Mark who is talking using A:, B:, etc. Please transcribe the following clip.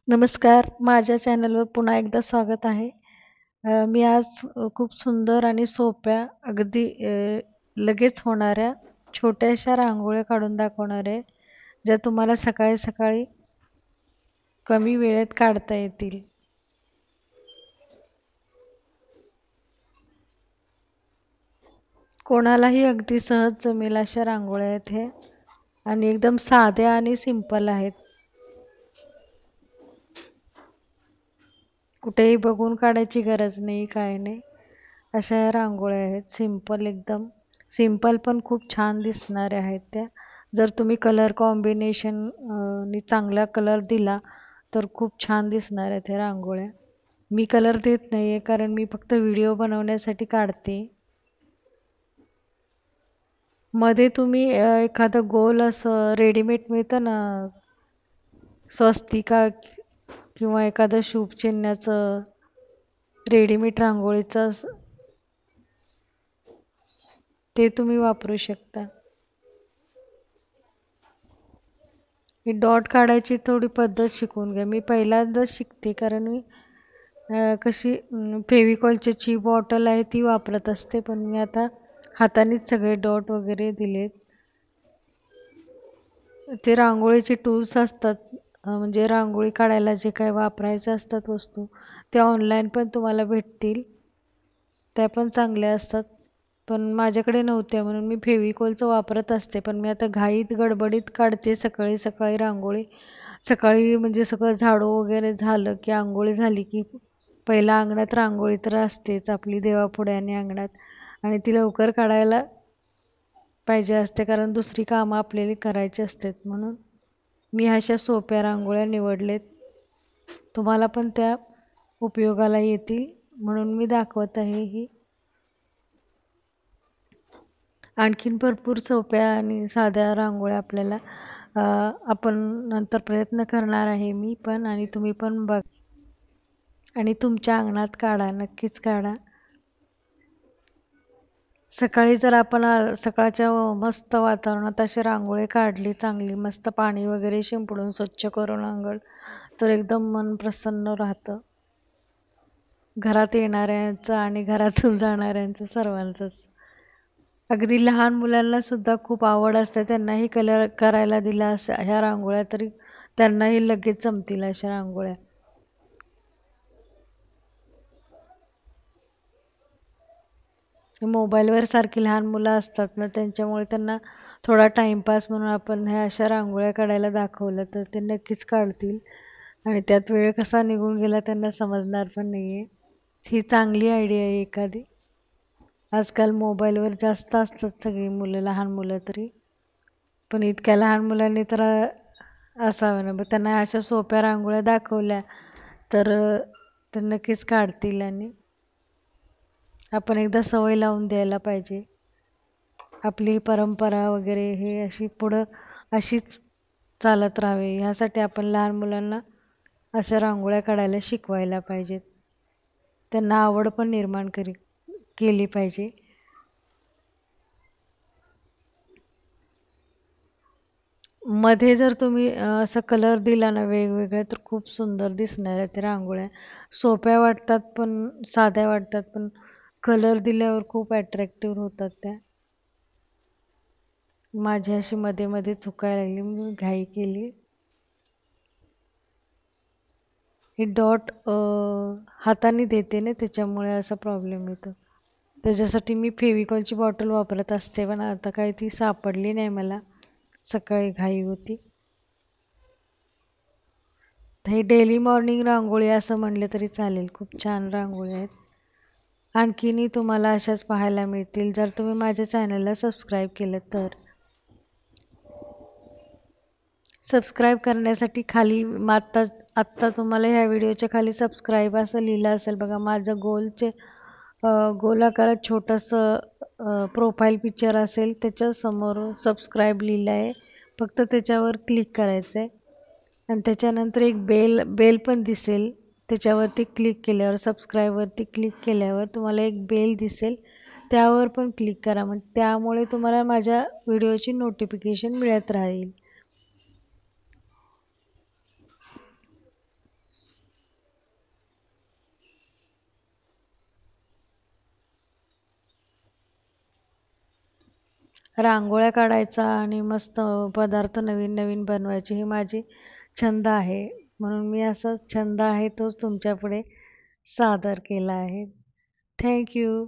A: नमस्कार, माझ्या चॅनलवर पुन्हा एकदा स्वागत आहे. मी आज खूप सुंदर आणि सोप्या अगदी लगेच होणाऱ्या छोट्याशा रांगोळ्या काढून दाखवणार आहे, ज्या तुम्हाला सकाळी सकाळी कमी वेळेत काढता येतील. कोणालाही अगदी सहज जमेल अशा रांगोळ्या आहेत हे आणि एकदम साध्या आणि सिंपल आहेत. कुठेही बघून काढायची गरज नाही, काय नाही. अशा या रांगोळ्या आहेत सिंपल एकदम. सिंपल पण खूप छान दिसणाऱ्या आहेत त्या. जर तुम्ही कलर कॉम्बिनेशन नी चांगला कलर दिला तर खूप छान दिसणार आहेत ह्या रांगोळ्या. मी कलर देत नाहीये कारण मी फक्त व्हिडिओ बनवण्यासाठी काढते. मध्ये तुम्ही एखादं गोल असं रेडीमेड मिळतं ना, स्वस्तिका किंवा एखादं शुभचिन्हाचं रेडीमेड रांगोळीचं ते तुम्ही वापरू शकता. ही डॉट काढायची थोडी पद्धत शिकून घ्या. मी पहिल्यांदाच शिकते कारण मी कशी फेविकॉलची बॉटल आहे ती वापरत असते, पण मी आता हातानेच सगळे डॉट वगैरे दिलेत. ते रांगोळीचे टूल्स असतात, म्हणजे रांगोळी काढायला जे काही वापरायचे असतात वस्तू, त्या ऑनलाईन पण तुम्हाला भेटतील. त्या पण चांगल्या असतात, पण माझ्याकडे नव्हत्या म्हणून मी फेविकॉलचं वापरत असते. पण मी आता घाईत गडबडीत काढते सकाळी सकाळी रांगोळी. सकाळी म्हणजे सगळं झाडू वगैरे झालं की अंघोळी झाली की पहिला अंगणात रांगोळी तर असतेच आपली देवापुढे आणि अंगणात, आणि ती लवकर काढायला पाहिजे असते कारण दुसरी कामं आपल्याला करायची असतात. म्हणून मी अशा सोप्या रांगोळ्या निवडलेत. तुम्हाला पण त्या उपयोगाला येतील म्हणून मी दाखवत आहे ही. आणखीन भरपूर सोप्या आणि साध्या रांगोळ्या आपल्याला आपण नंतर प्रयत्न करणार आहे मी पण, आणि तुम्ही पण बघ आणि तुमच्या अंगणात काढा, नक्कीच काढा. सकाळी जर आपण सकाळच्या मस्त वातावरणात अशी रांगोळी काढली चांगली, मस्त पाणी वगैरे शिंपडून स्वच्छ करून अंगण, तर एकदम मन प्रसन्न राहतं. घरात येणाऱ्यांचं आणि घरातून जाणाऱ्यांचं सर्वांचंच. अगदी लहान मुलांना सुद्धा खूप आवड असते. त्यांनाही कलर करायला दिला असं ह्या रांगोळ्या तरी त्यांनाही लगेच जमतील अशा रांगोळ्या. मोबाईलवर सारखी लहान मुलं असतात ना, त्यांच्यामुळे त्यांना थोडा टाइमपास म्हणून आपण ह्या अशा रांगोळ्या काढायला दाखवलं तर ते नक्कीच काढतील आणि त्यात वेळ कसा निघून गेला त्यांना समजणार पण नाहीये. ही चांगली आयडिया आहे एखादी. आजकाल मोबाईलवर जास्त असतात सगळी मुलं, लहान मुलं तरी. पण इतक्या लहान मुलांनी तर असावं ना, मग त्यांना अशा सोप्या रांगोळ्या दाखवल्या तर ते नक्कीच काढतील. आणि आपण एकदा सवय लावून द्यायला पाहिजे. आपली परंपरा वगैरे हे अशी पुढं अशीच चालत राहावी, ह्यासाठी आपण लहान मुलांना अशा रांगोळ्या काढायला शिकवायला पाहिजेत. त्यांना आवड पण निर्माण केली पाहिजे. मध्ये जर तुम्ही असा कलर दिला ना वेगवेगळ्या तर खूप सुंदर दिसणार आहे त्या रांगोळ्या. सोप्या वाटतात पण साध्या वाटतात, पण कलर दिल्यावर खूप अट्रॅक्टिव्ह होतात त्या. माझी अशी मध्ये मध्ये चुकायला लागली म्हणून घाई केली. हे डॉट हाताने देते ना, त्याच्यामुळे असा प्रॉब्लेम येतो. त्याच्यासाठी मी फेविकॉलची बॉटल वापरत असते, पण आता काही ती सापडली नाही मला, सकाळी घाई होती. हे डेली मॉर्निंग रांगोळी असं म्हणले तरी चालेल. खूप छान रांगोळी आहेत. आणखीनही तुम्हाला अशाच पाहायला मिळतील जर तुम्ही माझ्या चॅनलला सबस्क्राईब केलं तर. सबस्क्राईब करण्यासाठी खाली आत्ता तुम्हाला ह्या व्हिडिओच्या खाली सबस्क्राईब असं लिहिलं असेल बघा. माझं गोल आकारात छोटंसं प्रोफाईल पिक्चर असेल, त्याच्या समोर सबस्क्राईब लिहिलं आहे. फक्त त्याच्यावर क्लिक करायचं आहे आणि त्याच्यानंतर एक बेल पण दिसेल. त्याच्यावरती क्लिक केल्यावर, सबस्क्राईबवरती क्लिक केल्यावर तुम्हाला एक बेल दिसेल, त्यावर पण क्लिक करा. म्हणजे त्यामुळे तुम्हाला माझ्या व्हिडिओची नोटिफिकेशन मिळत राहील. रांगोळ्या काढायचा आणि मस्त पदार्थ नवीन नवीन बनवायची ही माझी छंद आहे. म्हणून मी असा छंद आहे तो तुमच्यापुढे सादर केला आहे. Thank you.